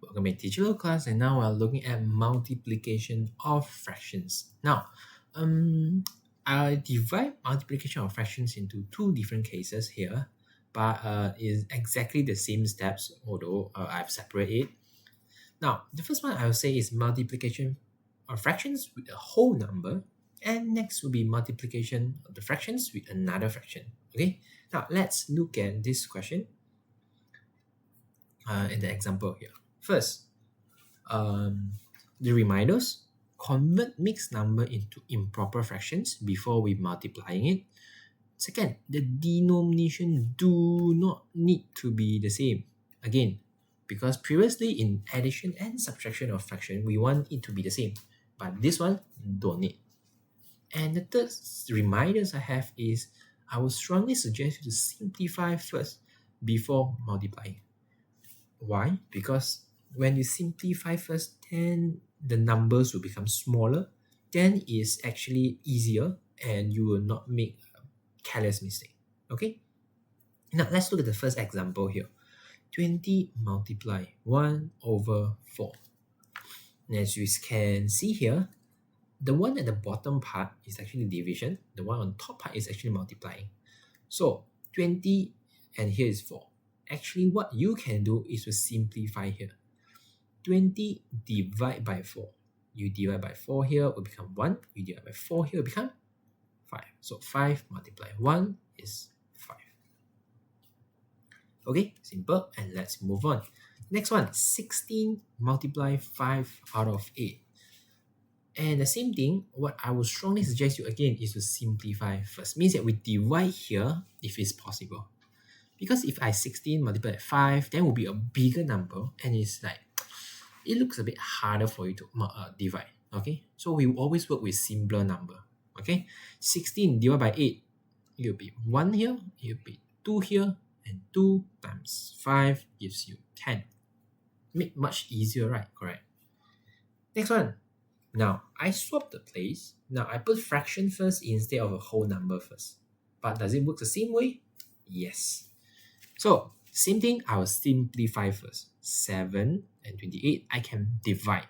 Welcome back to digital class, and now we're looking at multiplication of fractions. Now, I divide multiplication of fractions into two different cases here, but is exactly the same steps, although I've separated it. Now, the first one I will say is multiplication of fractions with a whole number, and next will be multiplication of the fractions with another fraction. Okay, now let's look at this question in the example here. First, the reminders: convert mixed number into improper fractions before we multiplying it. Second, the denomination do not need to be the same. Again, because previously in addition and subtraction of fraction, we want it to be the same. But this one, don't need. And the third reminders I have is, I will strongly suggest you to simplify first before multiplying. Why? Because when you simplify first, then the numbers will become smaller. Then it's actually easier and you will not make a careless mistake. Okay? Now let's look at the first example here. 20 multiply 1 over 4. And as you can see here, the one at the bottom part is actually division. The one on top part is actually multiplying. So 20 and here is 4. Actually, what you can do is to simplify here. 20 divide by 4. You divide by 4 here will become 1. You divide by 4 here will become 5. So 5 multiply 1 is 5. Okay, simple. And let's move on. Next one, 16 multiply 5 out of 8. And the same thing, what I would strongly suggest you again is to simplify first. Means that we divide here if it's possible. Because if I 16 multiply by 5, then will be a bigger number, and it's like, it looks a bit harder for you to divide. Okay, so we always work with simpler number. Okay, 16 divided by 8, it will be 1 here, it will be 2 here, and 2 times 5 gives you 10. Make much easier, right? Correct. Next one. Now, I swap the place. Now, I put fraction first instead of a whole number first. But does it work the same way? Yes. So, same thing, I will simplify first. 7 and 28, I can divide.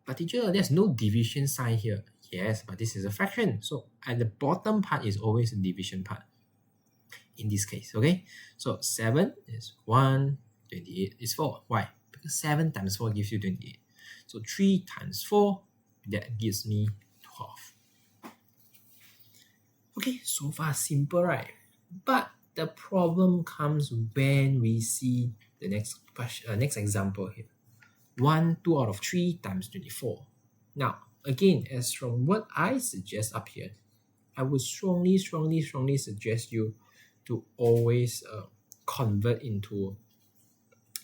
But teacher, there's no division sign here. Yes, but this is a fraction. So, at the bottom part is always a division part. In this case, okay? So, 7 is 1, 28 is 4. Why? Because 7 times 4 gives you 28. So 3 times 4, that gives me 12. Okay, so far simple, right? But the problem comes when we see the next question, next example here. 1, 2 out of 3 times 24. Now, again, as from what I suggest up here, I would strongly suggest you to always convert into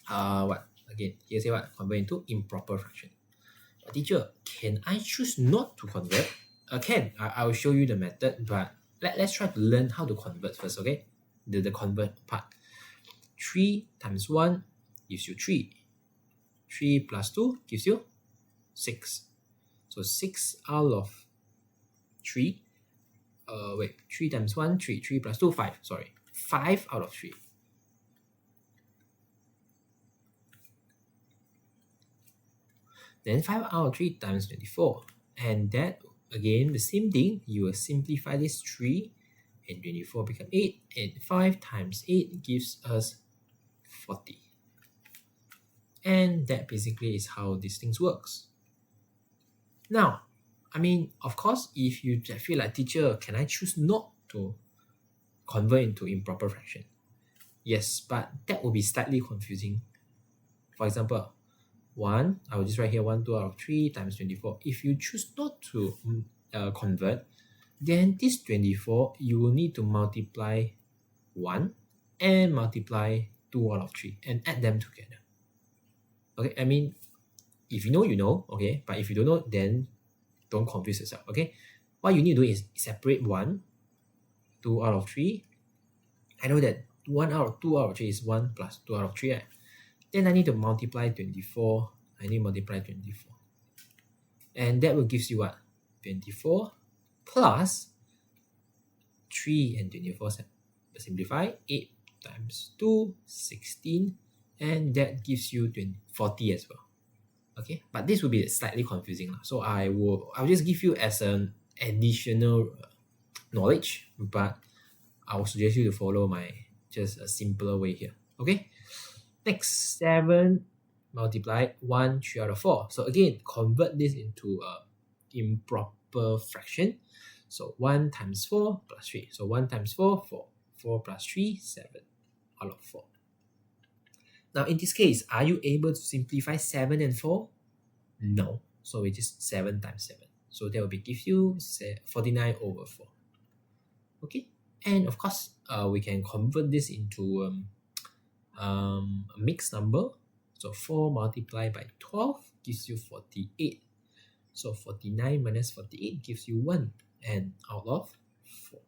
what? Again, here say what? Convert into improper fraction. But teacher, can I choose not to convert? Can. I will show you the method, but let's try to learn how to convert first, okay? The convert part. 3 times 1 gives you 3. 3 plus 2 gives you 6. So 6 out of 3. 3 times 1, 3. 3 plus 2, 5. Sorry. 5 out of 3. Then 5 out of 3 times 24. And that, again, the same thing. You will simplify this 3 and 24 become 8. And 5 times 8 gives us 40. And that basically is how these things works. Now, I mean, of course, if you feel like, teacher, can I choose not to convert into improper fraction? Yes, but that will be slightly confusing. For example, 1, I will just write here 1, 2 out of 3 times 24. If you choose not to convert, then this 24, you will need to multiply 1 and multiply 2 out of 3 and add them together. Okay, I mean, if you know, you know, okay, but if you don't know, then don't confuse yourself, okay? What you need to do is separate 1, 2 out of 3. I know that 1 out of 2 out of 3 is 1 plus 2 out of 3, right? Then I need to multiply 24. I need to multiply 24. And that will give you what? 24 plus 3 and 24 simplify. 8 times 2, 16. and that gives you 40 as well. Okay, but this will be slightly confusing. So I'll just give you as an additional knowledge, but I will suggest you to follow my just a simpler way here. Okay, next 7 multiply 1 3 out of 4. So again, convert this into a improper fraction. So 1 times 4 plus 3. So 1 times 4, 4. 4 plus 3, 7 out of 4. Now in this case, are you able to simplify 7 and 4? No. So it is 7 times 7. So that will be give you 49 over 4. Okay. And of course, we can convert this into a mixed number. So 4 multiplied by 12 gives you 48. So 49 minus 48 gives you 1. And out of 4.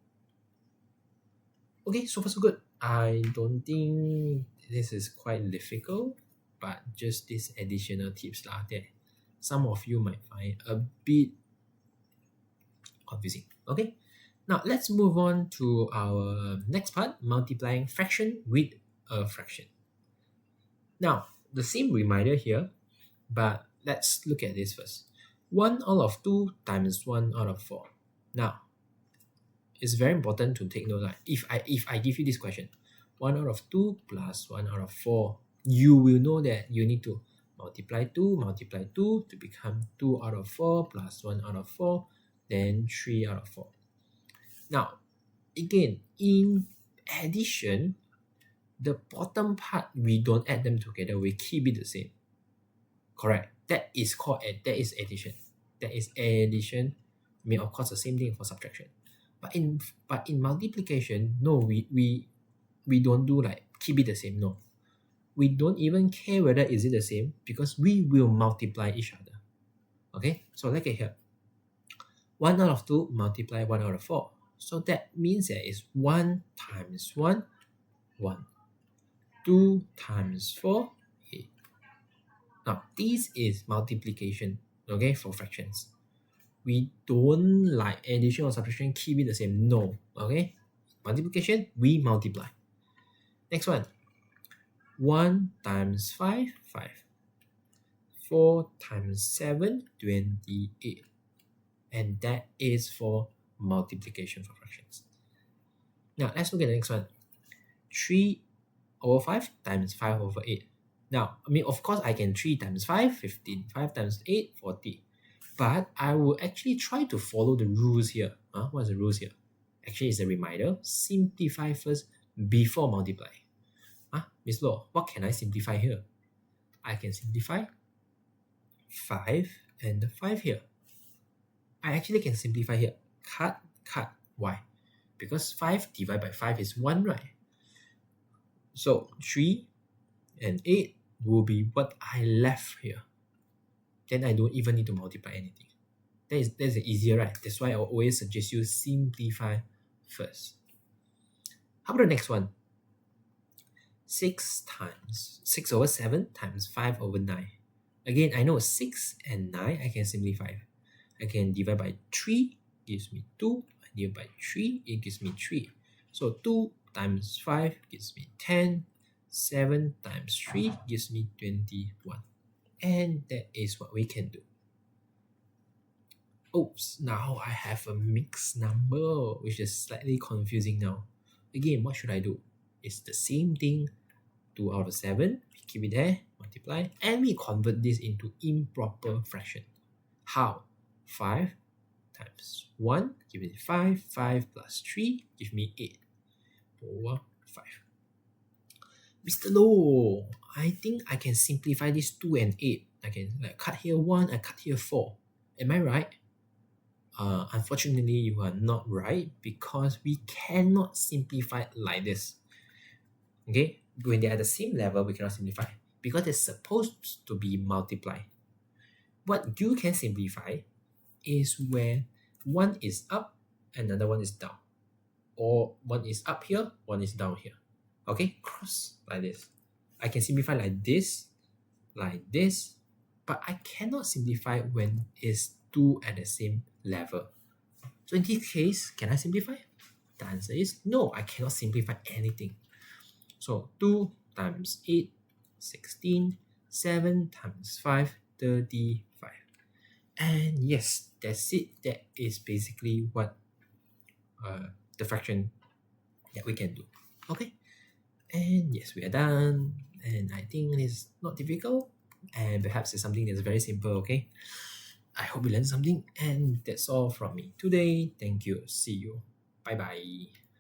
Okay, so far so good. I don't think this is quite difficult, but just these additional tips are there. Some of you might find a bit confusing. Okay, now let's move on to our next part, multiplying fraction with a fraction. Now, the same reminder here, but let's look at this first. 1 out of 2 times 1 out of 4. Now, it's very important to take note that if I give you this question, 1 out of 2 plus 1 out of 4, you will know that you need to multiply 2 to become 2 out of 4 plus 1 out of 4, then 3 out of 4. Now, again, in addition, the bottom part, we don't add them together, we keep it the same. Correct. That is addition. That is addition. I mean, of course, the same thing for subtraction. But in multiplication, no, we don't do like keep it the same. No. We don't even care whether is it the same because we will multiply each other. Okay, so look at here. 1 out of 2 multiply 1 out of 4. So that means that is 1 times 1, 1. 2 times 4, 8. Now, this is multiplication, okay, for fractions. We don't like addition or subtraction, keep it the same. No, okay? Multiplication, we multiply. Next one. 1 times 5, 5. 4 times 7, 28. And that is for multiplication for fractions. Now, let's look at the next one. 3 over 5 times 5 over 8. Now, I mean, of course, I can 3 times 5, 15. 5 times 8, 40. But I will actually try to follow the rules here. What's the rules here? Actually, it's a reminder. Simplify first before multiply. Miss Lo, what can I simplify here? I can simplify 5 and the 5 here. I actually can simplify here. Cut. Why? Because 5 divided by 5 is 1, right? So 3 and 8 will be what I left here. Then I don't even need to multiply anything. That's easier, right? That's why I always suggest you simplify first. How about the next one? 6 over 7 times 5 over 9. Again, I know 6 and 9 I can simplify. I can divide by 3, gives me 2. I divide by 3, it gives me 3. So 2 times 5 gives me 10. 7 times 3 gives me 21. And that is what we can do. Oops, now I have a mixed number, which is slightly confusing now. Again, what should I do? It's the same thing. 2 out of 7, we keep it there, multiply, and we convert this into improper fraction. How? 5 times 1, give me 5. 5 plus 3, give me 8 over 5. Mr. Low, I think I can simplify this 2 and 8. I can cut here 1, I cut here 4. Am I right? Unfortunately, you are not right because we cannot simplify like this. Okay? When they are at the same level, we cannot simplify because it's supposed to be multiplied. What you can simplify is where one is up, another one is down. Or one is up here, one is down here. Okay? Cross like this. I can simplify like this, but I cannot simplify when it's two at the same level. So in this case, can I simplify? The answer is no, I cannot simplify anything. So 2 times 8, 16. 7 times 5, 35. And yes, that's it. That is basically what the fraction that we can do. Okay, and yes, we are done. And I think it's not difficult, and perhaps it's something that's very simple. Okay, I hope you learned something, and that's all from me today. Thank you. See you. Bye bye.